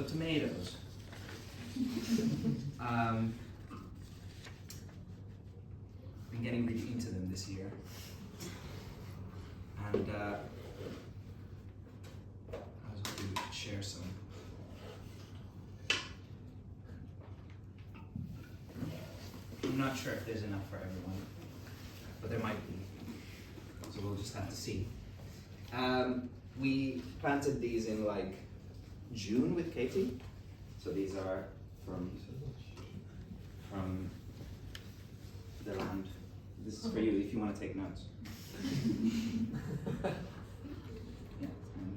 tomatoes. Been getting really into them this year. And I was hoping we could share some. I'm not sure if there's enough for everyone, but there might be. So we'll just have to see. We planted these in like June with Katie. So these are from the land. This is for you if you want to take notes. Yeah, and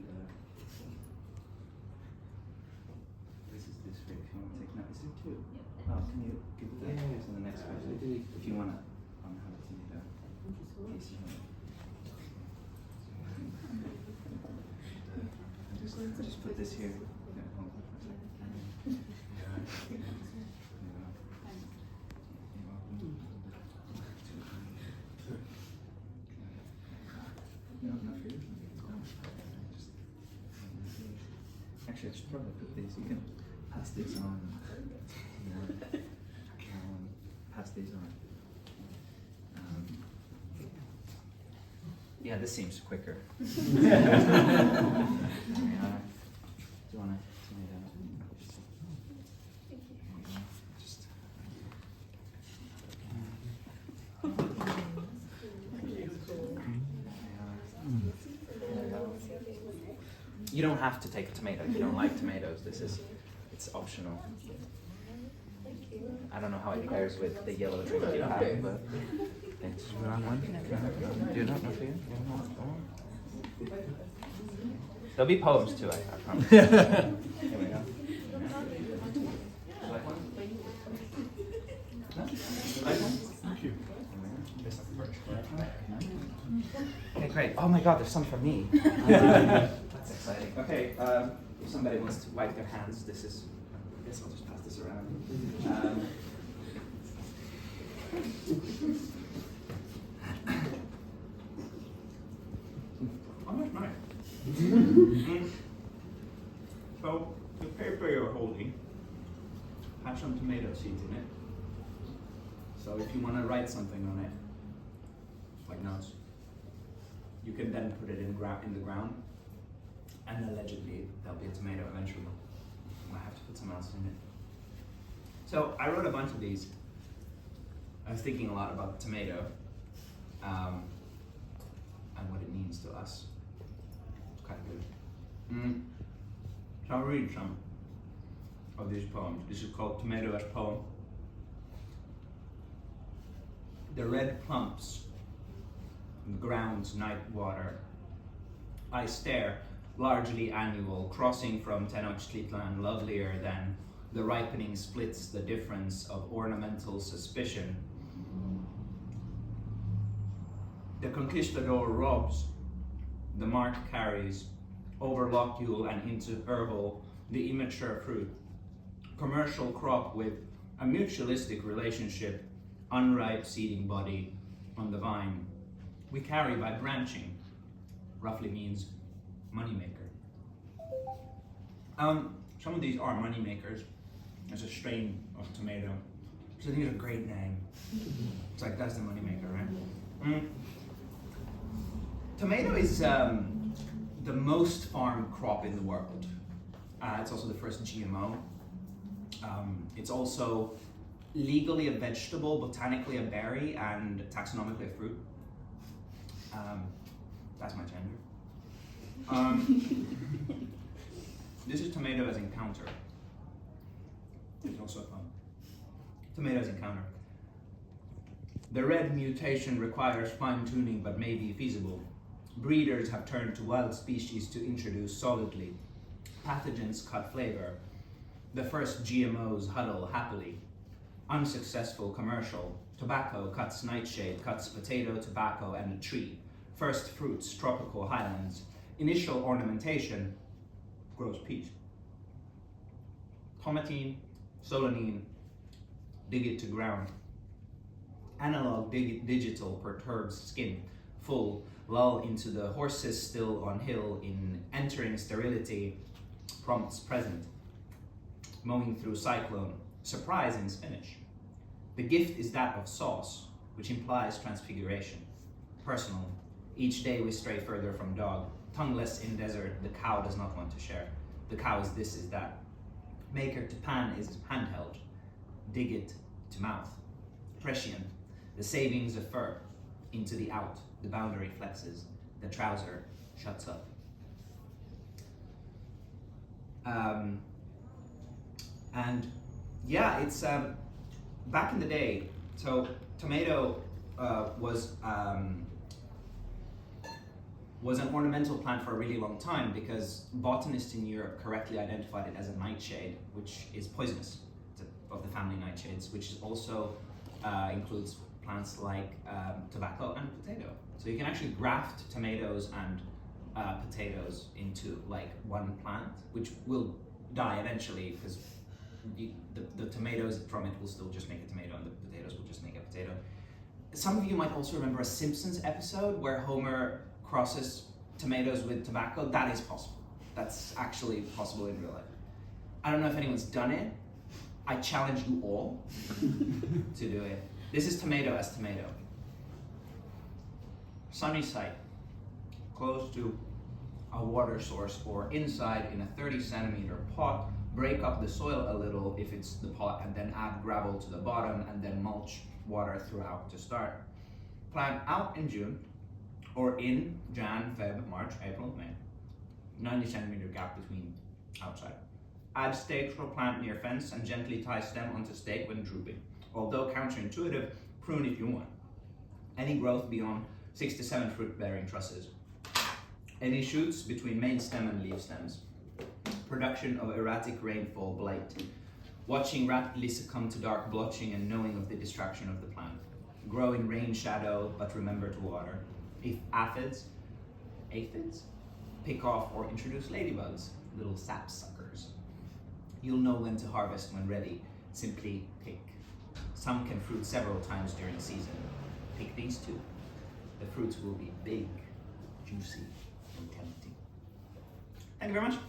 this is this way if you want to take notes. Is there two? Oh, can you give that to the next page? If you want to have it in there. Just put this here. No, not for you. Actually, I should probably put these. You can pass these on. Pass these on. Yeah, this seems quicker. Do you want to? Just. You don't have to take a tomato if you don't like tomatoes. It's optional. I don't know how it pairs with the yellow drink you have, but it's wrong one. Do you not know for you? There'll be poems too, I promise. Here we go. Like one? No? Like one? Thank you. Okay, great. Oh my God, there's some for me. That's exciting. Okay, if somebody wants to wipe their hands, this is. I guess I'll just pass this around. Oh, that's nice. So, the paper you're holding has some tomato seeds in it. So if you want to write something on it, like notes, you can then put it in the ground, and allegedly there'll be a tomato eventually. I have to put some else in it. So I wrote a bunch of these. I was thinking a lot about tomato and what it means to us. It's quite good. So I'll read some of these poems. This is called Tomato as Poem. The red plumps in the ground's night water. I stare, largely annual, crossing from Tenochtitlan, lovelier than the ripening splits the difference of ornamental suspicion. The conquistador robs, the mark carries, over locule and into herbal, the immature fruit. Commercial crop with a mutualistic relationship, unripe seeding body on the vine. We carry by branching, roughly means moneymaker. Some of these are moneymakers. There's a strain of tomato. So these are a great name. It's like, that's the moneymaker, right? Tomato is the most farmed crop in the world. It's also the first GMO. It's also legally a vegetable, botanically a berry, and taxonomically a fruit. That's my gender. This is tomato as encounter. It's also fun. Tomato as encounter. The red mutation requires fine-tuning but may be feasible. Breeders have turned to wild species to introduce solidly. Pathogens cut flavor. The first GMOs huddle happily. Unsuccessful commercial. Tobacco cuts nightshade, cuts potato, tobacco, and a tree. First fruits, tropical highlands. Initial ornamentation grows peach. Tomatine, solanine, dig it to ground. Analog digital perturbs skin. Full, lull into the horses still on hill in entering sterility, prompts present. mowing through cyclone, surprise in spinach. The gift is that of sauce, which implies transfiguration. Personal, each day we stray further from dog. Tongueless in desert, the cow does not want to share. The cow is this, is that. Maker to pan is handheld. Dig it to mouth. Prescient, the savings of fur. Into the out, the boundary flexes. The trouser shuts up. And yeah, it's back in the day. So tomato was an ornamental plant for a really long time because botanists in Europe correctly identified it as a nightshade, which is poisonous, of the family nightshades, which is also includes plants like tobacco and potato. So you can actually graft tomatoes and potatoes into like one plant, which will die eventually because the tomatoes from it will still just make a tomato and the potatoes will just make a potato. Some of you might also remember a Simpsons episode where Homer crosses tomatoes with tobacco. That is possible. That's actually possible in real life. I don't know if anyone's done it. I challenge you all to do it. This is tomato as tomato. Sunny site, close to a water source or inside in a 30 centimeter pot. Break up the soil a little if it's the pot and then add gravel to the bottom and then mulch water throughout to start. Plant out in June or in Jan, Feb, March, April, May. 90 centimeter gap between outside. Add stakes or plant near fence and gently tie stem onto stake when drooping. Although counterintuitive, prune if you want. Any growth beyond 6 to 7 fruit-bearing trusses. Any shoots between main stem and leaf stems. Production of erratic rainfall blight. Watching rapidly succumb to dark blotching and knowing of the distraction of the plant. Grow in rain shadow, but remember to water. If aphids, pick off or introduce ladybugs, little sap suckers. You'll know when to harvest when ready. Simply pick. Some can fruit several times during season. Pick these two. The fruits will be big, juicy, and tempting. Thank you very much.